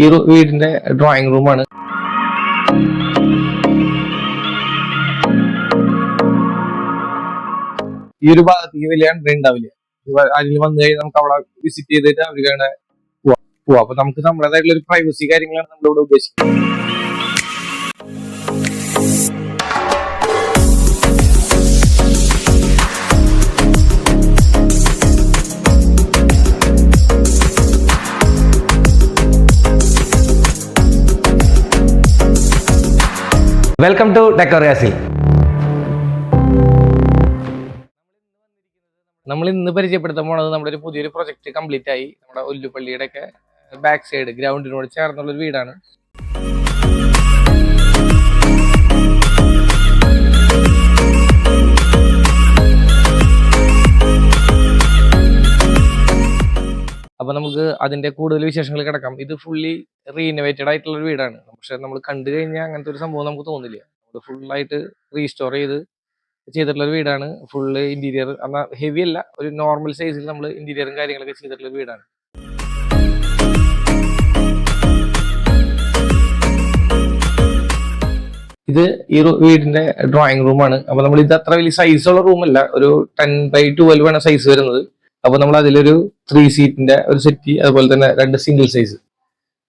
ഈ വീടിന്റെ ഡ്രോയിങ് റൂമാണ്. ഈ ഒരു ഭാഗത്തേക്ക് വലിയ എൻട്രി ഉണ്ടാവില്ല. അതിൽ വന്നു കഴിഞ്ഞാൽ നമുക്ക് അവിടെ വിസിറ്റ് ചെയ്തിട്ട് അവരുടെ പോവാം. അപ്പൊ നമുക്ക് നമ്മുടേതായിട്ടുള്ള ഒരു പ്രൈവസി കാര്യങ്ങളാണ് നമ്മളിവിടെ ഉദ്ദേശിക്കുന്നത്. വെൽക്കം ടു ഡെക്കോറിയാസിൽ. നമ്മൾ ഇന്ന് പരിചയപ്പെടുത്താൻ പോണത് നമ്മുടെ ഒരു പുതിയൊരു പ്രൊജക്ട് കംപ്ലീറ്റ് ആയി. നമ്മുടെ ഒല്ലുപള്ളിയുടെ ഒക്കെ ബാക്ക് സൈഡ് ഗ്രൗണ്ടിനോട് ചേർന്നുള്ള ഒരു വീടാണ്. അപ്പൊ നമുക്ക് അതിന്റെ കൂടുതൽ വിശേഷങ്ങൾ കിടക്കാം. ഇത് ഫുള്ളി റീനോവേറ്റഡ് ആയിട്ടുള്ള ഒരു വീടാണ്. പക്ഷെ നമ്മൾ കണ്ടു കഴിഞ്ഞാൽ അങ്ങനത്തെ ഒരു സംഭവം നമുക്ക് തോന്നില്ല. നമ്മൾ ഫുള്ളായിട്ട് റീസ്റ്റോർ ചെയ്തിട്ടുള്ള ഒരു വീടാണ്. ഫുള്ള് ഇന്റീരിയർ എന്നാൽ ഹെവി അല്ല, ഒരു നോർമൽ സൈസിൽ നമ്മൾ ഇന്റീരിയറും കാര്യങ്ങളൊക്കെ ചെയ്തിട്ടുള്ള ഒരു വീടാണ്. ഇത് ഈ വീടിന്റെ ഡ്രോയിങ് റൂമാണ്. അപ്പൊ നമ്മൾ ഇത് അത്ര വലിയ സൈസുള്ള റൂമല്ല, ഒരു 10x12 ആണ് സൈസ് വരുന്നത്. അപ്പൊ നമ്മൾ അതിലൊരു 3 സീറ്റിന്റെ ഒരു സെറ്റ്, അതുപോലെ തന്നെ 2 സിംഗിൾ സൈസ്,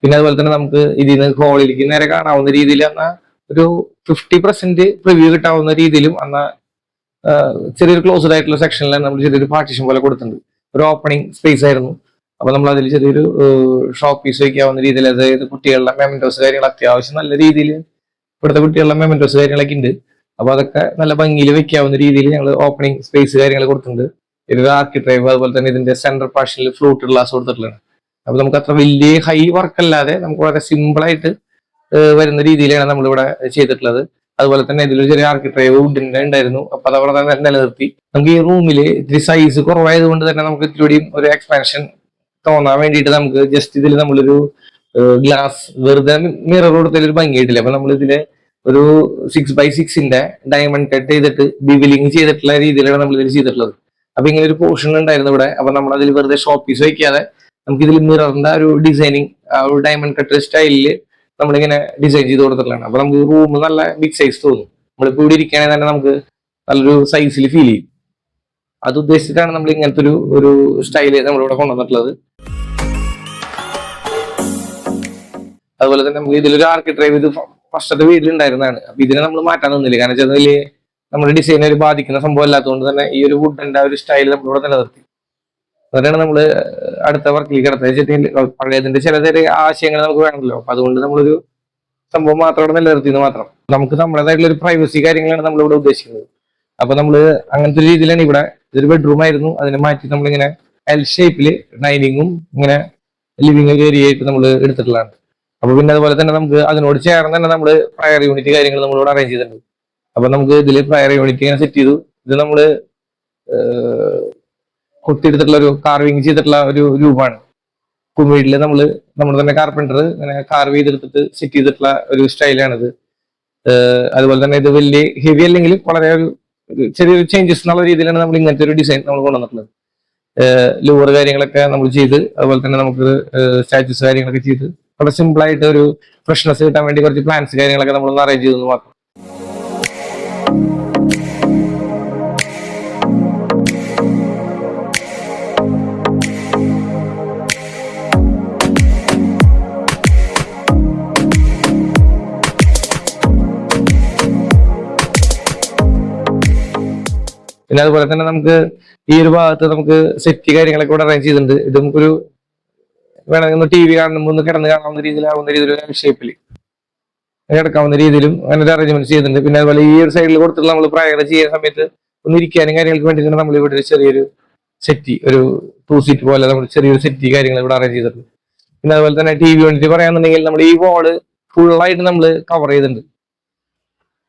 പിന്നെ അതുപോലെ തന്നെ നമുക്ക് ഇതിന് ഹോളിലേക്ക് നേരെ കാണാവുന്ന രീതിയിൽ എന്നാൽ ഒരു 50% പ്രിവ്യൂ കിട്ടാവുന്ന രീതിയിലും എന്നാൽ ചെറിയൊരു ക്ലോസ്ഡ് ആയിട്ടുള്ള സെക്ഷനിലാണ് നമ്മൾ ചെറിയൊരു പാർട്ടീഷൻ പോലെ കൊടുത്തിട്ടുണ്ട്. ഒരു ഓപ്പണിംഗ് സ്പേസ് ആയിരുന്നു. അപ്പൊ നമ്മൾ അതിൽ ചെറിയൊരു ഷോപ്പ് പീസ് വയ്ക്കാവുന്ന രീതിയിൽ, അതായത് കുട്ടികളുടെ മെമന്റോസ് കാര്യങ്ങൾ അത്യാവശ്യം നല്ല രീതിയിൽ ഇവിടുത്തെ കുട്ടികളുടെ മെമന്റോസ് കാര്യങ്ങളൊക്കെ ഉണ്ട്. അപ്പൊ അതൊക്കെ നല്ല ഭംഗിയിൽ വെക്കാവുന്ന രീതിയിൽ ഞങ്ങൾ ഓപ്പണിംഗ് സ്പേസ് കാര്യങ്ങൾ കൊടുത്തിട്ടുണ്ട്. ഒരു ആർക്കി ഡ്രൈവ്, അതുപോലെ തന്നെ ഇതിന്റെ സെന്റർ പാർഷനിൽ ഫ്ലൂട്ട് ഗ്ലാസ് കൊടുത്തിട്ടുള്ളതാണ്. അപ്പൊ നമുക്ക് അത്ര വലിയ ഹൈ വർക്ക് അല്ലാതെ നമുക്ക് വളരെ സിമ്പിൾ ആയിട്ട് വരുന്ന രീതിയിലാണ് നമ്മളിവിടെ ചെയ്തിട്ടുള്ളത്. അതുപോലെ തന്നെ ഇതിലൊരു ചെറിയ ആർക്കി ഡ്രൈവ് വുഡിന്റെ ഉണ്ടായിരുന്നു. അപ്പൊ അതവിടെ തന്നെ നിലനിർത്തി. നമുക്ക് ഈ റൂമില് ഇത്തിരി സൈസ് കുറവായത് കൊണ്ട് തന്നെ നമുക്ക് ഇത്തിരിയും ഒരു എക്സ്പാൻഷൻ തോന്നാൻ വേണ്ടിയിട്ട് നമുക്ക് ജസ്റ്റ് ഇതിൽ നമ്മളൊരു ഗ്ലാസ് വെറുതെ മിറർ കൊടുത്തതിലൊരു ഭംഗിയായിട്ടില്ല. അപ്പൊ നമ്മൾ ഇതിലെ ഒരു 6x6 ഡയമണ്ട് കട്ട് ചെയ്തിട്ട് ബിവിലിംഗ് ചെയ്തിട്ടുള്ള രീതിയിലാണ് നമ്മൾ ഇതിൽ ചെയ്തിട്ടുള്ളത്. അപ്പൊ ഇങ്ങനെ ഒരു പോർഷൻ ഉണ്ടായിരുന്നു ഇവിടെ. അപ്പൊ നമ്മൾ അതിൽ വെറുതെ ഷോപ്പ് പീസ് വയ്ക്കാതെ നമുക്ക് ഇതിൽ മിററിന്റെ ഒരു ഡിസൈനിങ്, ആ ഒരു ഡയമണ്ട് കട്ട് സ്റ്റൈലില് നമ്മളിങ്ങനെ ഡിസൈൻ ചെയ്ത് കൊടുത്തിട്ടുള്ളതാണ്. അപ്പൊ നമുക്ക് റൂം നല്ല ബിഗ് സൈസ് തോന്നും. നമ്മളിപ്പോ ഇവിടെ ഇരിക്കുകയാണെങ്കിൽ തന്നെ നമുക്ക് നല്ലൊരു സൈസിൽ ഫീൽ ചെയ്യും. അത് ഉദ്ദേശിച്ചിട്ടാണ് നമ്മൾ ഇങ്ങനത്തെ ഒരു സ്റ്റൈല് നമ്മളിവിടെ കൊണ്ടുവന്നിട്ടുള്ളത്. അതുപോലെ തന്നെ നമുക്ക് ഇതിലൊരു ആർക്കി ഡ്രൈവ് ഇത് ഫസ്റ്റത്തെ വീട്ടിലുണ്ടായിരുന്നതാണ്. അപ്പൊ ഇതിനെ നമ്മൾ മാറ്റാൻ നിന്നില്ല. കാരണം വെച്ചാൽ അതില് നമ്മുടെ ഡിസൈനർ ബാധിക്കുന്ന സംഭവം അല്ലാത്തതുകൊണ്ട് തന്നെ ഈ ഒരു വുഡിന്റെ ഒരു സ്റ്റൈൽ നമ്മളിവിടെ നിലനിർത്തി. അതാണ് നമ്മൾ അടുത്ത വർക്കിലേക്ക് കിടന്നത്. പഴയതിന്റെ ചില ചെറിയ ആശയങ്ങൾ നമുക്ക് വേണമല്ലോ. അപ്പൊ അതുകൊണ്ട് നമ്മളൊരു സംഭവം മാത്രം ഇവിടെ നിലനിർത്തിയെന്ന് മാത്രം. നമുക്ക് നമ്മുടേതായിട്ടുള്ള ഒരു പ്രൈവസി കാര്യങ്ങളാണ് നമ്മളിവിടെ ഉദ്ദേശിക്കുന്നത്. അപ്പൊ നമ്മൾ അങ്ങനത്തെ ഒരു രീതിയിലാണ് ഇവിടെ. ഇതൊരു ബെഡ്റൂം ആയിരുന്നു, അതിനെ മാറ്റി നമ്മളിങ്ങനെ എൽ ഷേപ്പില് ഡൈനിങ്ങും ഇങ്ങനെ ലിവിംഗ് ഏരിയ ആയിട്ട് നമ്മൾ എടുത്തിട്ടുള്ളതാണ്. അപ്പൊ പിന്നെ അതുപോലെ തന്നെ നമുക്ക് അതിനോട് ചേർന്ന് തന്നെ നമ്മൾ പ്രയർ യൂണിറ്റ് കാര്യങ്ങൾ നമ്മളിവിടെ അറേഞ്ച് ചെയ്തിട്ടുണ്ട്. അപ്പൊ നമുക്ക് ഇതിൽ പ്രയർ യൂണിറ്റ് ഇങ്ങനെ സെറ്റ് ചെയ്തു. ഇത് നമ്മള് കൊത്തിയെടുത്തിട്ടുള്ള ഒരു കാർവിങ് ചെയ്തിട്ടുള്ള ഒരു രൂപമാണ്. കുമീടില് നമ്മൾ തന്നെ കാർപ്പൻറ്റർ ഇങ്ങനെ കാർവ് ചെയ്തെടുത്തിട്ട് സെറ്റ് ചെയ്തിട്ടുള്ള ഒരു സ്റ്റൈലാണിത്. അതുപോലെ തന്നെ ഇത് വലിയ ഹെവി അല്ലെങ്കിൽ വളരെ ഒരു ചെറിയൊരു ചേഞ്ചസ് എന്നുള്ള രീതിയിലാണ് നമ്മൾ ഇങ്ങനത്തെ ഒരു ഡിസൈൻ നമ്മൾ കൊണ്ടുവന്നിട്ടുള്ളത്. ലൂവർ കാര്യങ്ങളൊക്കെ നമ്മൾ ചെയ്ത്, അതുപോലെ തന്നെ നമുക്ക് സ്റ്റാച്യൂസ് കാര്യങ്ങളൊക്കെ ചെയ്ത് വളരെ സിമ്പിൾ ആയിട്ട് ഒരു ഫ്രഷ്നെസ് കിട്ടാൻ വേണ്ടി കുറച്ച് പ്ലാന്റ്സ് കാര്യങ്ങളൊക്കെ നമ്മളൊന്ന് അറേഞ്ച് ചെയ്തെന്ന് മാത്രം. പിന്നെ അതുപോലെ തന്നെ നമുക്ക് ഈ ഒരു ഭാഗത്ത് നമുക്ക് സെറ്റ് കാര്യങ്ങളൊക്കെ ഇവിടെ അറേഞ്ച് ചെയ്തിട്ടുണ്ട്. ഇത് നമുക്കൊരു വേണമെങ്കിൽ ടി വി കാണുമ്പോൾ ഒന്ന് കിടന്ന് കാണാവുന്ന രീതിയിലാവുന്ന രീതിയിൽ ഷേപ്പിൽ കിടക്കാവുന്ന രീതിയിലും അങ്ങനെ ഒരു അറേഞ്ച്മെന്റ് ചെയ്തിട്ടുണ്ട്. പിന്നെ അതുപോലെ ഈ ഒരു സൈഡിൽ കൊടുത്തിട്ട് നമ്മൾ പ്രയർ ചെയ്യുന്ന സമയത്ത് ഒന്ന് ഇരിക്കാനും കാര്യങ്ങൾക്ക് വേണ്ടിയിട്ടാണ് നമ്മൾ ഇവിടെ ഒരു ചെറിയൊരു സെറ്റി, ഒരു 2 സീറ്റ് പോലെ നമ്മൾ ചെറിയൊരു സെറ്റി കാര്യങ്ങൾ ഇവിടെ അറേഞ്ച് ചെയ്തിട്ടുണ്ട്. പിന്നെ അതുപോലെ തന്നെ ടി വി വേണ്ടിയിട്ട് പറയാന്നുണ്ടെങ്കിൽ നമ്മൾ ഈ വാള് ഫുള്ളായിട്ട് നമ്മൾ കവർ ചെയ്തിട്ടുണ്ട്.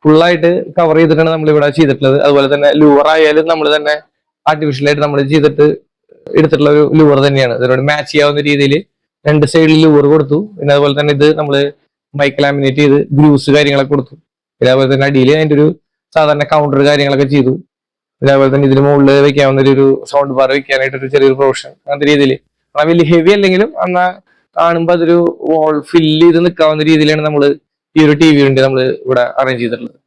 ഫുള്ളായിട്ട് കവർ ചെയ്തിട്ടാണ് നമ്മൾ ഇവിടെ ചെയ്തിട്ടുള്ളത്. അതുപോലെ തന്നെ ലൂവർ ആയാലും നമ്മൾ തന്നെ ആർട്ടിഫിഷ്യലായിട്ട് നമ്മൾ ചെയ്തിട്ട് എടുത്തിട്ടുള്ള ഒരു ലൂവർ തന്നെയാണ്. ഇതിനോട് മാച്ച് ചെയ്യാവുന്ന രീതിയിൽ 2 സൈഡിൽ ലൂവർ കൊടുത്തു. പിന്നെ അതുപോലെ തന്നെ ഇത് നമ്മൾ മൈക്ക് ലാമിനേറ്റ് ചെയ്ത് ഗ്രൂസ് കാര്യങ്ങളൊക്കെ കൊടുത്തു. പിന്നെ അതുപോലെ തന്നെ അടിയിൽ അതിന്റെ ഒരു സാധാരണ കൗണ്ടർ കാര്യങ്ങളൊക്കെ ചെയ്തു. പിന്നെ അതുപോലെ തന്നെ ഇതിന് മുകളിൽ വെക്കാവുന്ന ഒരു സൗണ്ട് ബാർ വെക്കാനായിട്ട് ഒരു ചെറിയൊരു പ്രൊവിഷൻ, അങ്ങനത്തെ രീതിയിൽ വലിയ ഹെവി അല്ലെങ്കിലും എന്നാൽ കാണുമ്പോൾ അതൊരു വാൾ ഫില്ല് ചെയ്ത് നിൽക്കാവുന്ന രീതിയിലാണ് നമ്മൾ ഈ ഒരു TV യൂണിറ്റ് നമ്മൾ ഇവിടെ അറേഞ്ച് ചെയ്തിട്ടുള്ളത്.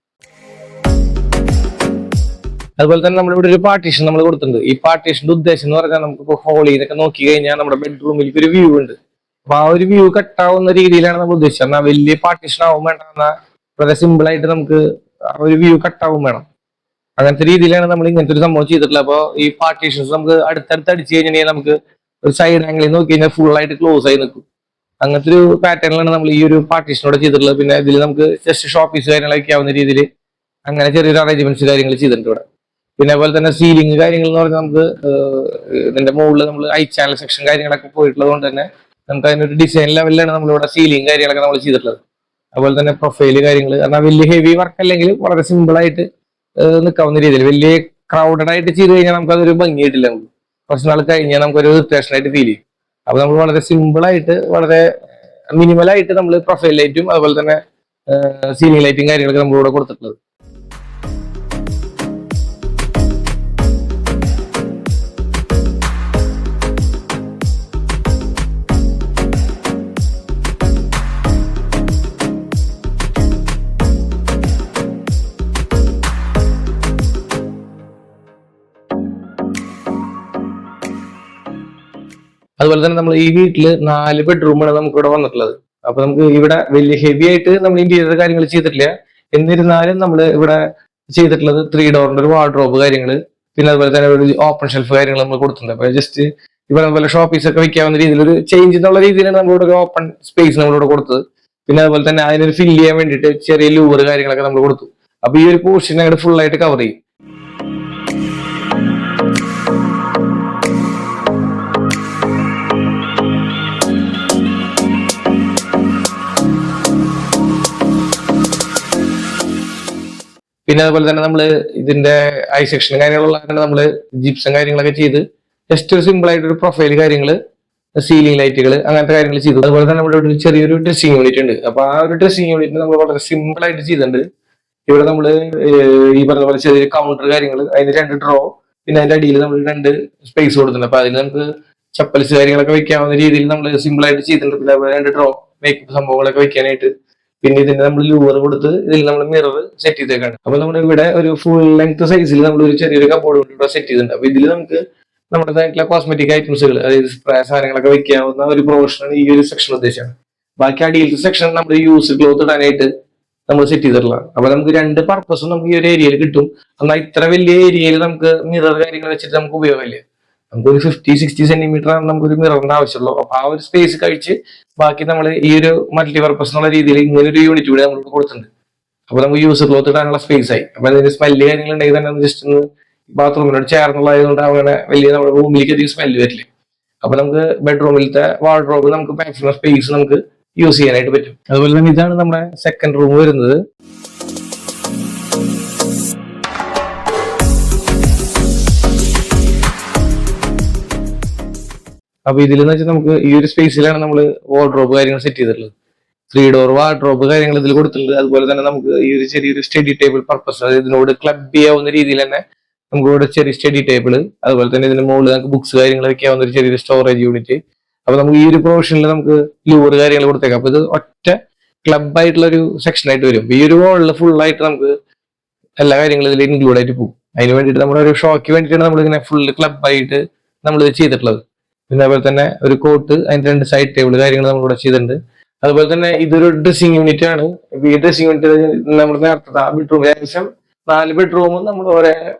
അതുപോലെ തന്നെ നമ്മളിവിടെ ഒരു പാർട്ടീഷൻ നമ്മൾ കൊടുത്തിട്ടുണ്ട്. ഈ പാർട്ടീഷന്റെ ഉദ്ദേശം എന്ന് പറഞ്ഞാൽ നമുക്ക് ഹോളിൽ നിന്നൊക്കെ നോക്കി കഴിഞ്ഞാൽ നമ്മുടെ ബെഡ്റൂമിലേക്ക് ഒരു വ്യൂ ഉണ്ട്. അപ്പൊ ആ ഒരു വ്യൂ കട്ടാവുന്ന രീതിയിലാണ് നമ്മൾ ഉദ്ദേശിച്ചത്. എന്നാൽ വലിയ പാർട്ടീഷൻ ആവും വേണ്ട, എന്നാൽ വളരെ സിമ്പിൾ ആയിട്ട് നമുക്ക് ആ ഒരു വ്യൂ കട്ടാവും വേണം. അങ്ങനത്തെ രീതിയിലാണ് നമ്മൾ ഇങ്ങനത്തെ ഒരു സംഭവം ചെയ്തിട്ടുള്ളത്. അപ്പോൾ ഈ പാർട്ടീഷൻസ് നമുക്ക് അടുത്തടുത്ത് അടിച്ചു കഴിഞ്ഞാൽ നമുക്ക് ഒരു സൈഡ് ആംഗിളിൽ നോക്കി കഴിഞ്ഞാൽ ഫുൾ ആയിട്ട് ക്ലോസ് ആയി നിൽക്കും. അങ്ങനത്തെ ഒരു പാറ്റേണിലാണ് നമ്മൾ ഈ ഒരു പാർട്ടീഷനോടെ ചെയ്തിട്ടുള്ളത്. പിന്നെ ഇതിൽ നമുക്ക് ജസ്റ്റ് ഷോപ്പീസ് കാര്യങ്ങളൊക്കെ ആവുന്ന രീതിയിൽ അങ്ങനെ ചെറിയൊരു അറേഞ്ച്മെന്റ്സ് കാര്യങ്ങൾ ചെയ്തിട്ടുണ്ട് ഇവിടെ. പിന്നെ അതുപോലെ തന്നെ സീലിംഗ് കാര്യങ്ങൾ എന്ന് പറഞ്ഞാൽ നമുക്ക് ഇതിന്റെ മുകളിൽ നമ്മൾ ചാനൽ സെക്ഷൻ കാര്യങ്ങളൊക്കെ പോയിട്ടുള്ളത് കൊണ്ട് തന്നെ നമുക്ക് അതിനൊരു ഡിസൈൻ ലെവലിലാണ് നമ്മളിവിടെ സീലിംഗ് കാര്യങ്ങളൊക്കെ നമ്മൾ ചെയ്തിട്ടുള്ളത്. അതുപോലെ തന്നെ പ്രൊഫൈല് കാര്യങ്ങൾ എന്നാൽ വലിയ ഹെവി വർക്ക് അല്ലെങ്കിൽ വളരെ സിമ്പിൾ ആയിട്ട് നിൽക്കാവുന്ന രീതിയിൽ, വലിയ ക്രൗഡഡ് ആയിട്ട് ചെയ്ത് കഴിഞ്ഞാൽ നമുക്ക് അതൊരു ഭംഗിയായിട്ടില്ല. നമുക്ക് കുറച്ച് നാൾ കഴിഞ്ഞാൽ നമുക്കൊരു ഇറിറ്റേഷനായിട്ട് ഫീൽ ചെയ്യും. അപ്പൊ നമ്മൾ വളരെ സിമ്പിൾ ആയിട്ട് വളരെ മിനിമലായിട്ട് നമ്മൾ പ്രൊഫൈൽ ലൈറ്റും അതുപോലെ തന്നെ സീലിംഗ് ലൈറ്റും കാര്യങ്ങളൊക്കെ നമ്മളിവിടെ കൊടുത്തിട്ടുള്ളത്. അതുപോലെ തന്നെ നമ്മൾ ഈ വീട്ടില് 4 ബെഡ്റൂമാണ് നമുക്ക് ഇവിടെ വന്നിട്ടുള്ളത്. അപ്പൊ നമുക്ക് ഇവിടെ വലിയ ഹെവി ആയിട്ട് നമ്മൾ ഇന്റീരിയർ കാര്യങ്ങൾ ചെയ്തിട്ടില്ല. എന്നിരുന്നാലും നമ്മൾ ഇവിടെ ചെയ്തിട്ടുള്ളത് 3 ഡോറിന്റെ ഒരു വാർഡ്രോബ് കാര്യങ്ങൾ, പിന്നെ അതുപോലെ തന്നെ ഒരു ഓപ്പൺ ഷെൽഫ് കാര്യങ്ങൾ നമ്മൾ കൊടുത്തിട്ടുണ്ട്. അപ്പൊ ജസ്റ്റ് ഇവിടെ അതുപോലെ ഷോപ്പീസ് ഒക്കെ വെക്കാവുന്ന രീതിയിൽ ഒരു ചേഞ്ച് എന്നുള്ള രീതിയിലാണ് നമ്മളിവിടെ ഒരു ഓപ്പൺ സ്പേസ് നമ്മളിവിടെ കൊടുത്തത്. പിന്നെ അതുപോലെ തന്നെ അതിനൊരു ഫില്ല് ചെയ്യാൻ വേണ്ടിയിട്ട് ചെറിയ ലൂവർ കാര്യങ്ങളൊക്കെ നമ്മൾ കൊടുത്തു. അപ്പൊ ഈ ഒരു പോർഷൻ അങ്ങോട്ട് ഫുൾ ആയിട്ട് കവർ ചെയ്യും. പിന്നെ അതുപോലെ തന്നെ നമ്മൾ ഇതിന്റെ സെക്ഷൻ കാര്യങ്ങളുള്ള നമ്മൾ ജിപ്സം കാര്യങ്ങളൊക്കെ ചെയ്ത് ജസ്റ്റ് ഒരു സിമ്പിൾ ആയിട്ട് ഒരു പ്രൊഫൈൽ കാര്യങ്ങൾ, സീലിംഗ് ലൈറ്റുകൾ, അങ്ങനത്തെ കാര്യങ്ങൾ ചെയ്തു. അതുപോലെ തന്നെ നമ്മുടെ ഒരു ചെറിയൊരു ഡ്രസ്സിംഗ് യൂണിറ്റ് ഉണ്ട്. അപ്പൊ ആ ഒരു ഡ്രസ്സിംഗ് യൂണിറ്റ് നമ്മൾ വളരെ സിമ്പിൾ ആയിട്ട് ചെയ്തിട്ടുണ്ട്. ഇവിടെ നമ്മൾ ഈ പറഞ്ഞ പോലെ ചെറിയൊരു കൗണ്ടർ കാര്യങ്ങൾ, അതിന് 2 ഡ്രോ, പിന്നെ അതിന്റെ അടിയിൽ നമ്മൾ 2 സ്പേസ് കൊടുത്തിട്ടുണ്ട്. അപ്പൊ അതിൽ നമുക്ക് ചപ്പൽസ് കാര്യങ്ങളൊക്കെ വെക്കാവുന്ന രീതിയിൽ നമ്മൾ സിമ്പിൾ ആയിട്ട് ചെയ്തിട്ടുണ്ട്. പിന്നെ അതുപോലെ 2 ഡ്രോ മേക്കപ്പ് സംഭവങ്ങളൊക്കെ വെക്കാനായിട്ട്. പിന്നെ ഇതിന് നമ്മൾ ലൂവർ കൊടുത്ത് ഇതിൽ നമ്മൾ മിറർ സെറ്റ് ചെയ്തേക്കാണ്. അപ്പൊ നമ്മുടെ ഇവിടെ ഒരു ഫുൾ ലെങ്ത് സൈസിൽ നമ്മൾ ഒരു ചെറിയൊരു കബോർഡ് ഇവിടെ സെറ്റ് ചെയ്തിട്ടുണ്ട്. അപ്പൊ ഇതിൽ നമുക്ക് നമ്മുടേതായിട്ടുള്ള കോസ്മെറ്റിക് ഐറ്റംസുകൾ, അതായത് സ്പ്രേ സാധനങ്ങളൊക്കെ വെക്കാവുന്ന ഒരു പ്രൊഫഷനാണ് ഈ ഒരു സെക്ഷൻ ഉദ്ദേശിച്ചത്. ബാക്കി അടിയിലത്തെ സെക്ഷൻ നമ്മൾ യൂസ് ക്ലോത്ത് ഇടാനായിട്ട് നമ്മൾ സെറ്റ് ചെയ്തിട്ടുള്ളതാണ്. അപ്പൊ നമുക്ക് 2 പർപ്പസും നമുക്ക് ഈ ഒരു ഏരിയയിൽ കിട്ടും. എന്നാൽ ഇത്ര വലിയ ഏരിയയിൽ നമുക്ക് മിറർ കാര്യങ്ങൾ വെച്ചിട്ട് നമുക്ക് ഉപയോഗമില്ല. നമുക്കൊരു 50-60 സെന്റിമീറ്റർ ആണ് നമുക്കൊരു മിററിന്റെ ആവശ്യമുള്ളൂ. അപ്പൊ ആ ഒരു സ്പേസ് കഴിച്ച് ബാക്കി നമ്മൾ ഈ ഒരു മൾട്ടിപർപ്പസ് എന്നുള്ള രീതിയിൽ ഇങ്ങനെ ഒരു യൂണിറ്റ് കൂടി നമ്മൾ കൊടുത്തിട്ടുണ്ട്. അപ്പൊ നമുക്ക് യൂസ് ക്ലോത്ത് ഇടാനുള്ള സ്പേസ് ആയി. അപ്പൊ അതിന്റെ സ്മെല്ല് കാര്യങ്ങൾ ഉണ്ടെങ്കിൽ തന്നെ ജസ്റ്റ് ഒന്ന് ബാത്റൂമിനോട് ചേർന്നുള്ളതായതുകൊണ്ട് അങ്ങനെ വലിയ നമ്മുടെ റൂമിലേക്ക് അധികം സ്മെല്ല് വരില്ല. അപ്പൊ നമുക്ക് ബെഡ്റൂമിലത്തെ വാർഡ്രോബ് നമുക്ക് മാക്സിമം സ്പേസ് നമുക്ക് യൂസ് ചെയ്യാനായിട്ട് പറ്റും. അതുപോലെ തന്നെ ഇതാണ് നമ്മുടെ സെക്കൻഡ് റൂം വരുന്നത്. അപ്പൊ ഇതിലെന്ന് വെച്ചാൽ നമുക്ക് ഈ ഒരു സ്പേസിലാണ് നമ്മൾ വാർഡ്രോബ് കാര്യങ്ങൾ സെറ്റ് ചെയ്തിട്ടുള്ളത്. 3 ഡോർ വാർഡ്രോബ് കാര്യങ്ങൾ ഇതിൽ കൊടുത്തിട്ടുണ്ട്. അതുപോലെ തന്നെ നമുക്ക് ഈ ഒരു ചെറിയൊരു സ്റ്റഡി ടേബിൾ പർപ്പസ്, അതായത് ഇതിനോട് ക്ലബ് ചെയ്യാവുന്ന രീതിയിൽ തന്നെ നമുക്ക് ഇവിടെ ചെറിയ സ്റ്റഡി ടേബിൾ, അതുപോലെ തന്നെ ഇതിന്റെ മുകളിൽ നമുക്ക് ബുക്സ് കാര്യങ്ങൾ വെക്കാവുന്ന ഒരു ചെറിയൊരു സ്റ്റോറേജ് യൂണിറ്റ്. അപ്പൊ നമുക്ക് ഈ ഒരു പ്രൊവിഷനിൽ നമുക്ക് ലൂവർ കാര്യങ്ങൾ കൊടുത്തേക്കാം. അപ്പൊ ഇത് ഒറ്റ ക്ലബ് ആയിട്ടുള്ള ഒരു സെക്ഷൻ ആയിട്ട് വരും. ഈ ഒരു വാളിൽ ഫുൾ ആയിട്ട് നമുക്ക് എല്ലാ കാര്യങ്ങളും ഇതിൽ ഇൻക്ലൂഡ് ആയിട്ട് പോകും. അതിന് വേണ്ടിയിട്ട് നമ്മുടെ ഒരു ഷോയ്ക്ക് വേണ്ടിയിട്ടാണ് നമ്മൾ ഇങ്ങനെ ഫുൾ ക്ലബ് ആയിട്ട് നമ്മൾ ഇത് ചെയ്തിട്ടുള്ളത്. പിന്നെ അതുപോലെ തന്നെ ഒരു കോട്ട്, അതിന്റെ 2 സൈഡ് ടേബിൾ കാര്യങ്ങൾ നമ്മളിവിടെ ചെയ്തിട്ടുണ്ട്. അതുപോലെ തന്നെ ഇതൊരു ഡ്രസ്സിംഗ് യൂണിറ്റ് ആണ്. ഈ ഡ്രസ്സിംഗ് യൂണിറ്റ് നമ്മൾ നേരത്തെ ആ ബെഡ്റൂം ഏകദേശം 4 ബെഡ്റൂമും നമ്മൾ ഓരോ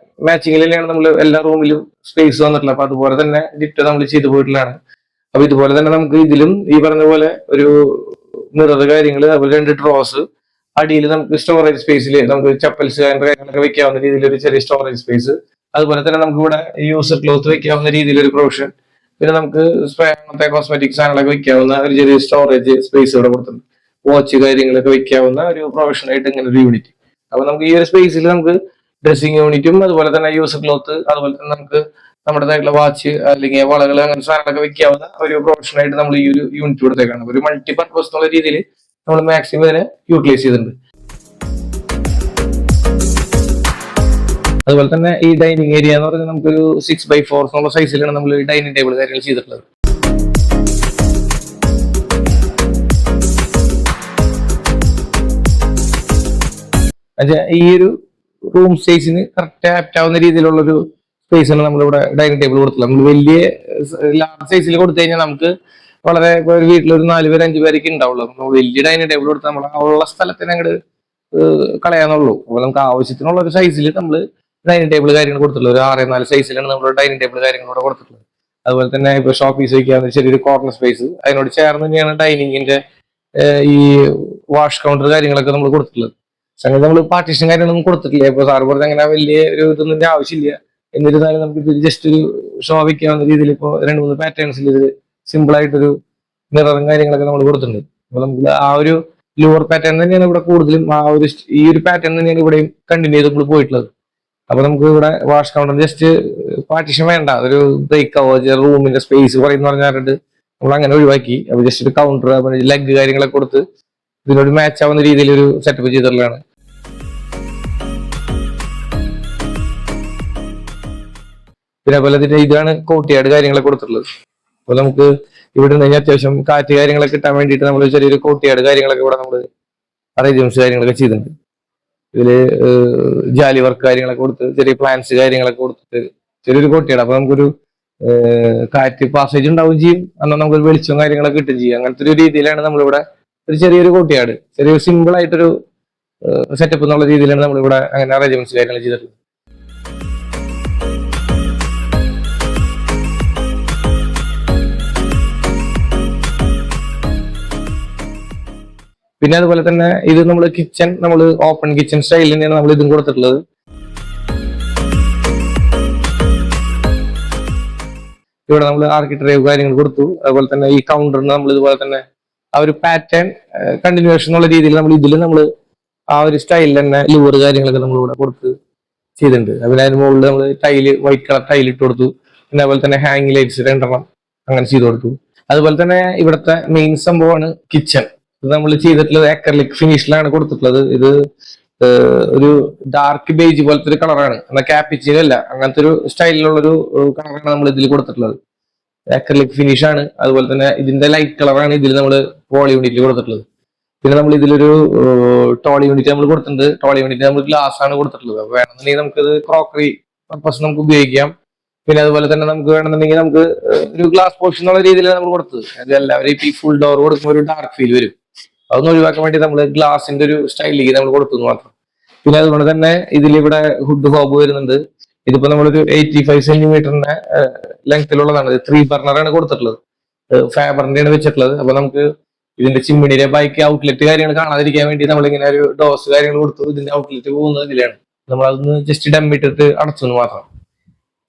മാച്ചിങ്ങിലാണ് നമ്മൾ എല്ലാ റൂമിലും സ്പേസ് വന്നിട്ടുള്ളത്. അപ്പൊ അതുപോലെ തന്നെ ഡിറ്റോ നമ്മൾ ചെയ്തു പോയിട്ടുള്ളതാണ്. അപ്പൊ ഇതുപോലെ തന്നെ നമുക്ക് ഇതിലും ഈ പറഞ്ഞ പോലെ ഒരു മിറർ കാര്യങ്ങൾ, അതുപോലെ 2 ഡ്രോസ്, അടിയിൽ നമുക്ക് സ്റ്റോറേജ് സ്പേസിൽ നമുക്ക് ചപ്പൽസ് കാര്യങ്ങളൊക്കെ വെക്കാവുന്ന രീതിയിൽ ഒരു ചെറിയ സ്റ്റോറേജ് സ്പേസ്. അതുപോലെ തന്നെ നമുക്ക് ഇവിടെ യൂസർ ക്ലോത്ത് വെക്കാവുന്ന രീതിയിൽ ഒരു പ്രൊവിഷൻ. പിന്നെ നമുക്ക് സ്പ്രേ അങ്ങനത്തെ കോസ്മെറ്റിക് സാധനങ്ങളൊക്കെ വെക്കാവുന്ന ഒരു ചെറിയ സ്റ്റോറേജ് സ്പേസ് ഇവിടെ കൊടുത്തിട്ടുണ്ട്. വാച്ച് കാര്യങ്ങളൊക്കെ വെക്കാവുന്ന ഒരു പ്രൊഫഷനായിട്ട് ഇങ്ങനെ ഒരു യൂണിറ്റ്. അപ്പൊ നമുക്ക് ഈ ഒരു സ്പേസിൽ നമുക്ക് ഡ്രസ്സിംഗ് യൂണിറ്റും അതുപോലെ തന്നെ യൂസർ ക്ലോത്ത്, അതുപോലെ തന്നെ നമുക്ക് നമ്മുടേതായിട്ടുള്ള വാച്ച് അല്ലെങ്കിൽ വളകൾ അങ്ങനത്തെ സാധനങ്ങളൊക്കെ വെക്കാവുന്ന ഒരു പ്രൊഫഷനായിട്ട് നമ്മൾ ഈ ഒരു യൂണിറ്റ് കൊടുത്തേക്കാണ്. ഒരു മൾട്ടിപർപ്പസ് എന്നുള്ള രീതിയിൽ നമ്മൾ മാക്സിമം ഇതിനെ യൂട്ടിലൈസ് ചെയ്തിട്ടുണ്ട്. അതുപോലെ തന്നെ ഈ ഡൈനിങ് ഏരിയ എന്ന് പറഞ്ഞാൽ നമുക്കൊരു 6x4 എന്നുള്ള സൈസിലാണ് നമ്മൾ ഡൈനിങ് ടേബിൾ കാര്യങ്ങൾ ചെയ്തിട്ടുള്ളത്. ഈ ഒരു റൂം സ്പേസിന് കറക്റ്റ് ആപ്റ്റ് ആവുന്ന രീതിയിലുള്ള ഒരു സ്പേസ് ആണ് നമ്മളിവിടെ ഡൈനിങ് ടേബിൾ കൊടുത്തില്ല. നമ്മൾ വലിയ ലാർജ് സൈസിൽ കൊടുത്തു കഴിഞ്ഞാൽ നമുക്ക് വളരെ ഇപ്പൊ ഒരു വീട്ടിൽ ഒരു 4 പേര് 5 പേരൊക്കെ ഉണ്ടാവുള്ളൂ. നമ്മൾ വലിയ ഡൈനിങ് ടേബിൾ കൊടുത്താൽ നമ്മൾ ഉള്ള സ്ഥലത്തിന് അങ്ങോട്ട് കളയാന്നുള്ളൂ. അപ്പോൾ നമുക്ക് ആവശ്യത്തിനുള്ള ഒരു സൈസിൽ നമ്മൾ ഡൈനിങ് ടേബിൾ കാര്യങ്ങൾ കൊടുത്തിട്ടുള്ളത്. ഒരു 6x4 സൈസിലാണ് നമ്മൾ ഡൈനിങ് ടേബിൾ കാര്യങ്ങളോടെ കൊടുത്തിട്ടുള്ളത്. അതുപോലെ തന്നെ ഇപ്പൊ ഷോപ്പീസ് വയ്ക്കാവുന്ന ചെറിയൊരു കോർണർ സ്പേസ് അതിനോട് ചേർന്ന് തന്നെയാണ് ഡൈനിങ്ങിന്റെ ഈ വാഷ് കൗണ്ടർ കാര്യങ്ങളൊക്കെ നമ്മൾ കൊടുത്തിട്ടുള്ളത്. സംഗതി നമ്മൾ പാർട്ടീഷൻ കാര്യങ്ങളൊന്നും കൊടുത്തിട്ടില്ല. ഇപ്പൊ സാറ് പറഞ്ഞ അങ്ങനെ വലിയ ഒരു ഇതൊന്നും ആവശ്യമില്ല. എന്നിരുന്നാലും നമുക്ക് ഇത് ജസ്റ്റ് ഒരു ഷോ വയ്ക്കാവുന്ന രീതിയിൽ ഇപ്പോൾ 2-3 പാറ്റേൺസിൽ ഇത് സിമ്പിൾ ആയിട്ടൊരു മിററും കാര്യങ്ങളൊക്കെ നമ്മൾ കൊടുത്തിട്ടുണ്ട്. അപ്പൊ നമുക്ക് ആ ഒരു ലോവർ പാറ്റേൺ തന്നെയാണ് ഇവിടെ കൂടുതലും ഈ ഒരു പാറ്റേൺ തന്നെയാണ് ഇവിടെയും കണ്ടിന്യൂ ചെയ്ത് നമ്മൾ പോയിട്ടുള്ളത്. അപ്പൊ നമുക്ക് ഇവിടെ വാഷ് കൗണ്ടർ ജസ്റ്റ് പാർട്ടീഷൻ വേണ്ട, ഒരു ബ്രേക്ക് റൂമിന്റെ സ്പേസ് പറയുന്ന പറഞ്ഞിട്ട് നമ്മൾ അങ്ങനെ ഒഴിവാക്കി. അപ്പൊ ജസ്റ്റ് ഒരു കൗണ്ടർ ലെഗ് കാര്യങ്ങളൊക്കെ കൊടുത്ത് ഇതിനോട് മാച്ച് ആവുന്ന രീതിയിൽ ഒരു സെറ്റപ്പ് ചെയ്തിട്ടുള്ളതാണ്. പിന്നെ അതുപോലെ തന്നെ ഇതാണ് കോട്ടിയാട് കാര്യങ്ങളൊക്കെ കൊടുത്തിട്ടുള്ളത്. അപ്പൊ നമുക്ക് ഇവിടെ നിന്ന് അത്യാവശ്യം കാറ്റ് കാര്യങ്ങളൊക്കെ കിട്ടാൻ വേണ്ടിയിട്ട് നമ്മൾ ചെറിയൊരു കോട്ടിയാട് കാര്യങ്ങളൊക്കെ ഇവിടെ നമ്മൾ അറേഞ്ച്മെന്റ്സ് കാര്യങ്ങളൊക്കെ ചെയ്തിട്ടുണ്ട്. ഇതില് ജാലി വർക്ക് കാര്യങ്ങളൊക്കെ കൊടുത്ത് ചെറിയ പ്ലാന്റ്സ് കാര്യങ്ങളൊക്കെ കൊടുത്തിട്ട് ചെറിയൊരു കോട്ടിയാട്. അപ്പൊ നമുക്കൊരു കാറ്റ് പാസേജ് ഉണ്ടാവുകയും ചെയ്യും, എന്നാൽ നമുക്കൊരു വെളിച്ചവും കാര്യങ്ങളൊക്കെ കിട്ടുകയും ചെയ്യും. അങ്ങനത്തെ ഒരു രീതിയിലാണ് നമ്മളിവിടെ ഒരു ചെറിയൊരു കോട്ടിയാട്, ചെറിയൊരു സിമ്പിൾ ആയിട്ടൊരു സെറ്റപ്പ് എന്നുള്ള രീതിയിലാണ് നമ്മളിവിടെ അങ്ങനെ അറേഞ്ച്മെന്റ്സ് കാര്യങ്ങൾ ചെയ്തിട്ടുള്ളത്. പിന്നെ അതുപോലെ തന്നെ ഇത് നമ്മൾ കിച്ചൺ നമ്മൾ ഓപ്പൺ കിച്ചൺ സ്റ്റൈലിൽ തന്നെയാണ് നമ്മൾ ഇതും കൊടുത്തിട്ടുള്ളത്. ഇവിടെ നമ്മൾ ആർക്കിടെക്ചർ കാര്യങ്ങൾ കൊടുത്തു. അതുപോലെ തന്നെ ഈ കൗണ്ടറിന് നമ്മൾ ഇതുപോലെ തന്നെ ആ ഒരു പാറ്റേൺ കണ്ടിന്യൂവേഷൻ എന്നുള്ള രീതിയിൽ നമ്മൾ ഇതിൽ നമ്മൾ ആ ഒരു സ്റ്റൈലിൽ തന്നെ ലൂർ കാര്യങ്ങളൊക്കെ നമ്മൾ ഇവിടെ കൊടുത്ത് ചെയ്തിട്ടുണ്ട്. അതുപോലെ അതിന് മുകളിൽ നമ്മൾ വൈറ്റ് കളർ ടൈൽ ഇട്ട് കൊടുത്തു. പിന്നെ അതുപോലെ തന്നെ ഹാങ് ലൈറ്റ്സ് 2 അങ്ങനെ ചെയ്ത് കൊടുത്തു. അതുപോലെ തന്നെ ഇവിടുത്തെ മെയിൻ സംഭവമാണ് കിച്ചൺ. ഇത് നമ്മൾ ചെയ്തിട്ടുള്ളത് അക്രലിക് ഫിനിഷിലാണ് കൊടുത്തിട്ടുള്ളത്. ഇത് ഒരു ഡാർക്ക് ബേജ് പോലത്തെ ഒരു കളറാണ്, എന്നാൽ ക്യാപ്പിച്ചിനല്ല, അങ്ങനത്തെ ഒരു സ്റ്റൈലിലുള്ളൊരു കളറാണ് നമ്മൾ ഇതിൽ കൊടുത്തിട്ടുള്ളത്. അക്രലിക് ഫിനിഷ് ആണ്. അതുപോലെ തന്നെ ഇതിന്റെ ലൈറ്റ് കളറാണ് ഇതിൽ നമ്മൾ പോളി യൂണിറ്റിൽ കൊടുത്തിട്ടുള്ളത്. പിന്നെ നമ്മൾ ഇതിലൊരു ടോളി യൂണിറ്റ് നമ്മൾ കൊടുത്തിട്ടുണ്ട്. ടോളി യൂണിറ്റ് നമ്മൾ ഗ്ലാസ് ആണ് കൊടുത്തിട്ടുള്ളത്. അപ്പൊ വേണമെന്നുണ്ടെങ്കിൽ നമുക്കത് ക്രോക്കറി പർപ്പസ് നമുക്ക് ഉപയോഗിക്കാം. പിന്നെ അതുപോലെ തന്നെ നമുക്ക് വേണമെന്നുണ്ടെങ്കിൽ നമുക്ക് ഒരു ഗ്ലാസ് പോർഷൻ എന്നുള്ള രീതിയിലാണ് നമ്മൾ കൊടുത്തത്. അത് എല്ലാവരും ഈ ഫുൾ ഡോർ കൊടുക്കുമ്പോൾ ഒരു ഡാർക്ക് ഫീൽ വരും. അതൊന്നും ഒഴിവാക്കാൻ വേണ്ടി നമ്മൾ ഗ്ലാസിന്റെ ഒരു സ്റ്റൈലിലേക്ക് നമ്മൾ കൊടുത്തു മാത്രം. പിന്നെ അതുകൊണ്ട് തന്നെ ഇതിലിവിടെ ഹുഡ് ഹോബ് വരുന്നുണ്ട്. ഇതിപ്പോ നമ്മളൊരു 85 സെന്റിമീറ്ററിന്റെ ലെങ്ത്തിലുള്ളതാണ്. 3 ബർണറാണ് കൊടുത്തിട്ടുള്ളത്. ഫാബറിന്റെയാണ് വെച്ചിട്ടുള്ളത്. അപ്പൊ നമുക്ക് ഇതിന്റെ ചിമ്മിണിയുടെ ബൈക്ക് ഔട്ട്ലെറ്റ് കാര്യങ്ങൾ കാണാതിരിക്കാൻ വേണ്ടി നമ്മളിങ്ങനെ ഒരു ഡോസ് കാര്യങ്ങൾ കൊടുത്തു. ഇതിന്റെ ഔട്ട്ലെറ്റ് പോകുന്നത് ഇതിലാണ്. നമ്മൾ അതൊന്ന് ജസ്റ്റ് ഡമ്മിട്ടിട്ട് അടച്ചു മാത്രം.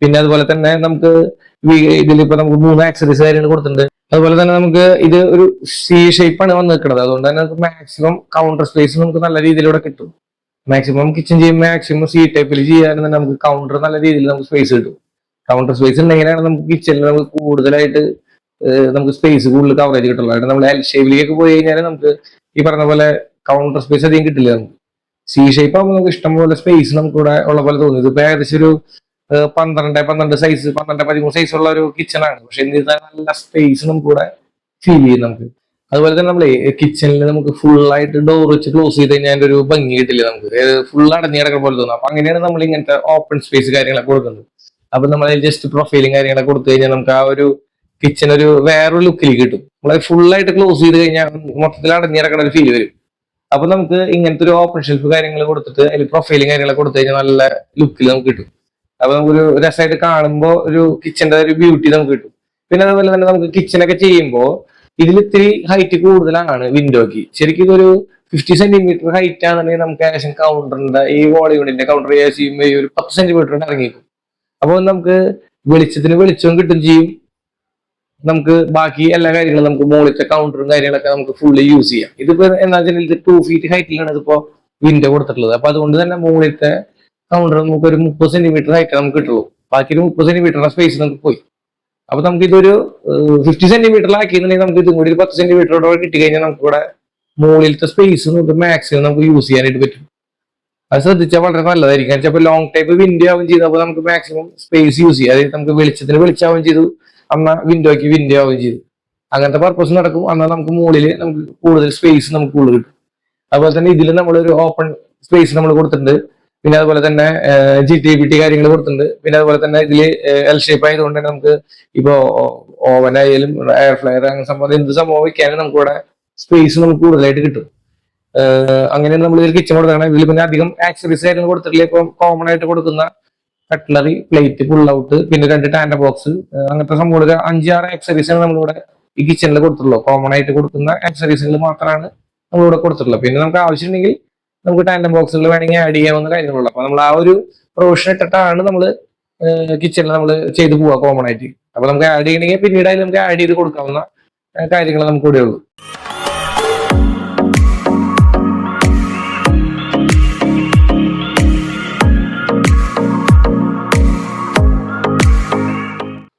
പിന്നെ അതുപോലെ തന്നെ നമുക്ക് ഇതിലിപ്പോ നമുക്ക് 3 ആക്സറീസ് കാര്യങ്ങൾ കൊടുത്തിട്ടുണ്ട്. അതുപോലെ തന്നെ നമുക്ക് ഇത് ഒരു സി ഷേപ്പാണ് വന്ന് നിൽക്കുന്നത്. അതുകൊണ്ട് തന്നെ നമുക്ക് മാക്സിമം കൗണ്ടർ സ്പേസ് നമുക്ക് നല്ല രീതിയിലൂടെ കിട്ടും. മാക്സിമം കിച്ചൺ ചെയ്യുമ്പോൾ മാക്സിമം സി ടൈപ്പിൽ ചെയ്യാനും നമുക്ക് കൗണ്ടർ നല്ല രീതിയിൽ നമുക്ക് സ്പേസ് കിട്ടും. കൗണ്ടർ സ്പേസ് ഉണ്ടെങ്കിലാണ് നമുക്ക് കിച്ചണിൽ നമുക്ക് കൂടുതലായിട്ട് നമുക്ക് സ്പേസ് കൂടുതൽ കവറേജ് കിട്ടുള്ളൂ. അതായത് നമ്മൾ എൽ ഷേപ്പിലേക്കൊക്കെ പോയി കഴിഞ്ഞാൽ നമുക്ക് ഈ പറഞ്ഞ പോലെ കൗണ്ടർ സ്പേസ് അധികം കിട്ടില്ല. നമുക്ക് സി ഷേപ്പ് ആകുമ്പോൾ നമുക്ക് ഇഷ്ടംപോലെ സ്പേസ് നമുക്ക് ഇവിടെ ഉള്ള പോലെ തോന്നി. ഇതിപ്പോ ഏകദേശം ഒരു 12 സൈസ് 13 സൈസ് ഉള്ള ഒരു കിച്ചൺ ആണ്. പക്ഷെ എന്നിരുന്നാൽ നല്ല സ്പേസ് നമുക്ക് ഇവിടെ ഫീൽ ചെയ്യും നമുക്ക്. അതുപോലെ തന്നെ നമ്മളെ കിച്ചണിൽ നമുക്ക് ഫുൾ ആയിട്ട് ഡോർ വെച്ച് ക്ലോസ് ചെയ്ത് കഴിഞ്ഞാൽ അതിന്റെ ഒരു ഭംഗി കിട്ടില്ല. നമുക്ക് ഫുൾ അടഞ്ഞു കിടക്കുന്ന പോലെ തോന്നും. അപ്പൊ അങ്ങനെയാണ് നമ്മൾ ഇങ്ങനത്തെ ഓപ്പൺ സ്പേസ് കാര്യങ്ങളൊക്കെ കൊടുക്കുന്നത്. അപ്പൊ നമ്മൾ ജസ്റ്റ് പ്രൊഫൈലും കാര്യങ്ങളൊക്കെ കൊടുത്തു കഴിഞ്ഞാൽ നമുക്ക് ആ ഒരു കിച്ചൺ ഒരു വേറൊരു ലുക്കിലേക്ക് കിട്ടും. നമ്മളത് ഫുൾ ആയിട്ട് ക്ലോസ് ചെയ്ത് കഴിഞ്ഞാൽ മൊത്തത്തിൽ അടഞ്ഞു കിടക്കുന്ന ഒരു ഫീൽ വരും. അപ്പൊ നമുക്ക് ഇങ്ങനത്തെ ഒരു ഓപ്പൺ ഷെൽഫ് കാര്യങ്ങൾ കൊടുത്തിട്ട് അതിൽ പ്രൊഫൈലും കാര്യങ്ങളൊക്കെ കൊടുത്തു കഴിഞ്ഞാൽ നല്ല ലുക്കിൽ നമുക്ക് കിട്ടും. അപ്പൊ നമുക്കൊരു രസമായിട്ട് കാണുമ്പോൾ ഒരു കിച്ചന്റെ ഒരു ബ്യൂട്ടി നമുക്ക് കിട്ടും. പിന്നെ അതുപോലെ തന്നെ നമുക്ക് കിച്ചണൊക്കെ ചെയ്യുമ്പോൾ ഇതിൽ ഇത്തിരി ഹൈറ്റ് കൂടുതലാണ് വിൻഡോക്ക്. ശരിക്കും ഇതൊരു 50 സെന്റിമീറ്റർ ഹൈറ്റ് ആണെന്നുണ്ടെങ്കിൽ നമുക്ക് ഏകദേശം കൗണ്ടറിന്റെ ഈ വോൾ യൂണിറ്റിന്റെ കൗണ്ടർ ചെയ്യുമ്പോൾ ഒരു 10 സെന്റിമീറ്റർ ഇറങ്ങിക്കും. അപ്പോൾ നമുക്ക് വെളിച്ചത്തിന് വെളിച്ചവും കിട്ടും ചെയ്യും. നമുക്ക് ബാക്കി എല്ലാ കാര്യങ്ങളും നമുക്ക് മുകളിലത്തെ കൗണ്ടറും കാര്യങ്ങളൊക്കെ നമുക്ക് ഫുള്ളി യൂസ് ചെയ്യാം. ഇതിപ്പോ എന്താ വെച്ചാൽ ഇത് 2 ഫീറ്റ് ഹൈറ്റിലാണ് ഇതിപ്പോ വിൻഡോ കൊടുത്തിട്ടുള്ളത്. അപ്പൊ അതുകൊണ്ട് തന്നെ മുകളിലത്തെ കൗണ്ടർ നമുക്ക് ഒരു 30 സെന്റിമീറ്റർ ഹൈറ്റ് നമുക്ക് കിട്ടുള്ളൂ. ബാക്കി ഒരു 30 സെന്റിമീറ്ററിന്റെ സ്പേസ് നമുക്ക് പോയി. അപ്പൊ നമുക്ക് ഇതൊരു 50 സെന്റിമീറ്ററിലാക്കിയിട്ടുണ്ടെങ്കിൽ നമുക്ക് ഇതും കൂടി ഒരു 10 സെന്റിമീറ്ററോടെ കിട്ടി കഴിഞ്ഞാൽ നമുക്ക് ഇവിടെ മുകളിലത്തെ സ്പേസ് നമുക്ക് മാക്സിമം നമുക്ക് യൂസ് ചെയ്യാനായിട്ട് പറ്റും. അത് ശ്രദ്ധിച്ചാൽ വളരെ നല്ലതായിരിക്കും. ചിലപ്പോൾ ലോങ് ടൈപ്പ് വിൻഡോ ആവും ചെയ്തപ്പോൾ നമുക്ക് മാക്സിമം സ്പേസ് യൂസ് ചെയ്യാം. അതായത് നമുക്ക് വെളിച്ചത്തിന് വെളിച്ചാവും ചെയ്തു, എന്നാൽ വിൻഡോയ്ക്ക് വിൻഡോ ആവുകയും ചെയ്തു. അങ്ങനത്തെ പർപ്പസ് നടക്കും. എന്നാൽ നമുക്ക് മുകളിൽ നമുക്ക് കൂടുതൽ സ്പേസ് നമുക്ക് കൂടുതൽ കിട്ടും. അതുപോലെ തന്നെ ഇതിൽ നമ്മളൊരു ഓപ്പൺ സ്പേസ് നമ്മൾ കൊടുത്തിട്ടുണ്ട്. പിന്നെ അതുപോലെ തന്നെ GTBT കാര്യങ്ങൾ കൊടുത്തിട്ടുണ്ട്. പിന്നെ അതുപോലെ തന്നെ ഇതിൽ എൽ ഷേപ്പ് ആയതുകൊണ്ട് തന്നെ നമുക്ക് ഇപ്പോ ഓവൻ ആയാലും എയർ ഫ്ലയർ അങ്ങനെ സംഭവം എന്ത് സംഭവം വയ്ക്കാനും നമുക്ക് ഇവിടെ സ്പേസ് നമുക്ക് കൂടുതലായിട്ട് കിട്ടും. അങ്ങനെയാണ് നമ്മൾ ഇതിൽ കിച്ചൺ കൊടുക്കണം. ഇതിൽ പിന്നെ അധികം ആക്സറീസ് കാര്യങ്ങൾ കൊടുത്തിട്ടില്ല. ഇപ്പം കോമൺ ആയിട്ട് കൊടുക്കുന്ന കട്ട്ലറി, പ്ലേറ്റ്, പുൾ ഔട്ട്, പിന്നെ 2 ടാൻഡ ബോക്സ്, അങ്ങനത്തെ സംഭവം 5-6 ആക്സറീസാണ് നമ്മളിവിടെ ഈ കിച്ചണിൽ കൊടുത്തിട്ടുള്ളൂ. കോമൺ ആയിട്ട് കൊടുക്കുന്ന ആക്സറീസുകൾ മാത്രമാണ് നമ്മളിവിടെ കൊടുത്തിട്ടുള്ളത്. പിന്നെ നമുക്ക് ആവശ്യമുണ്ടെങ്കിൽ നമുക്ക് ടാൻഡം ബോക്സുകൾ വേണമെങ്കിൽ ആഡ് ചെയ്യാവുന്ന കാര്യങ്ങളുള്ളൂ. അപ്പൊ നമ്മൾ ആ ഒരു പ്രൊവിഷൻ ഇട്ടിട്ടാണ് നമ്മൾ കിച്ചണിൽ നമ്മൾ ചെയ്തു പോവുക കോമൺ ആയിട്ട്. അപ്പൊ നമുക്ക് ആഡ് ചെയ്യണമെങ്കിൽ പിന്നീട് അതിൽ നമുക്ക് ആഡ് ചെയ്ത് കൊടുക്കാവുന്ന കാര്യങ്ങൾ നമുക്ക് ഇവിടെ ഉള്ളൂ.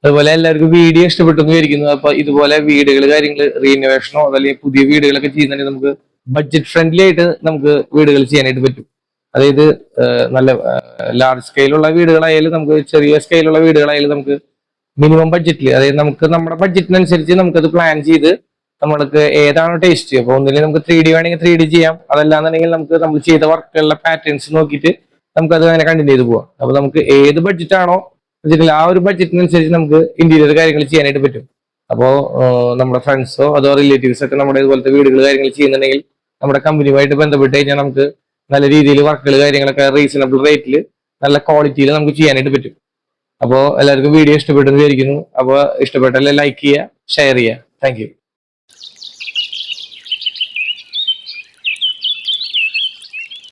അതുപോലെ എല്ലാവർക്കും വീഡിയോ ഇഷ്ടപ്പെട്ടു എന്ന് വിചാരിക്കുന്നു. അപ്പൊ ഇതുപോലെ വീടുകൾ കാര്യങ്ങൾ റീനോവേഷനോ അല്ലെങ്കിൽ പുതിയ വീടുകളൊക്കെ ചെയ്യുന്നതിന് നമുക്ക് ബഡ്ജറ്റ് ഫ്രണ്ട്ലി ആയിട്ട് നമുക്ക് വീടുകൾ ചെയ്യാനായിട്ട് പറ്റും. അതായത് നല്ല ലാർജ് സ്കെയിലുള്ള വീടുകളായാലും നമുക്ക് ചെറിയ സ്കെയിലുള്ള വീടുകളായാലും നമുക്ക് മിനിമം ബഡ്ജറ്റിൽ, അതായത് നമുക്ക് നമ്മുടെ ബഡ്ജറ്റിനനുസരിച്ച് നമുക്കത് പ്ലാൻ ചെയ്ത് നമ്മൾക്ക് ഏതാണോ ടേസ്റ്റ്, അപ്പൊ ഒന്നില്ലെങ്കിൽ നമുക്ക് 3D വേണമെങ്കിൽ 3D ചെയ്യാം. അതല്ലാന്നുണ്ടെങ്കിൽ നമുക്ക് നമ്മൾ ചെയ്ത വർക്കുകളുടെ പാറ്റേൺസ് നോക്കിയിട്ട് നമുക്കത് അങ്ങനെ കണ്ടിന്യൂ ചെയ്ത് പോവാം. അപ്പൊ നമുക്ക് ഏത് ബഡ്ജറ്റാണോ ആ ഒരു ബഡ്ജറ്റിനനുസരിച്ച് നമുക്ക് ഇന്റീരിയർ കാര്യങ്ങൾ ചെയ്യാനായിട്ട് പറ്റും. അപ്പോൾ നമ്മുടെ ഫ്രണ്ട്സോ അതോ റിലേറ്റീവ്സ് ഒക്കെ നമ്മുടെ ഇതുപോലത്തെ വീടുകൾ കാര്യങ്ങൾ ചെയ്യുന്നുണ്ടെങ്കിൽ നമ്മുടെ കമ്പനിയുമായിട്ട് ബന്ധപ്പെട്ട് കഴിഞ്ഞാൽ നമുക്ക് നല്ല രീതിയിൽ വർക്കുകൾ കാര്യങ്ങളൊക്കെ റീസണബിൾ റേറ്റിൽ നല്ല ക്വാളിറ്റിയിൽ നമുക്ക് ചെയ്യാനായിട്ട് പറ്റും. അപ്പോൾ എല്ലാവർക്കും വീഡിയോ ഇഷ്ടപ്പെട്ടെന്ന് വിചാരിക്കുന്നു. അപ്പോൾ ഇഷ്ടപ്പെട്ടാൽ ലൈക്ക് ചെയ്യുക, ഷെയർ ചെയ്യുക. Thank you.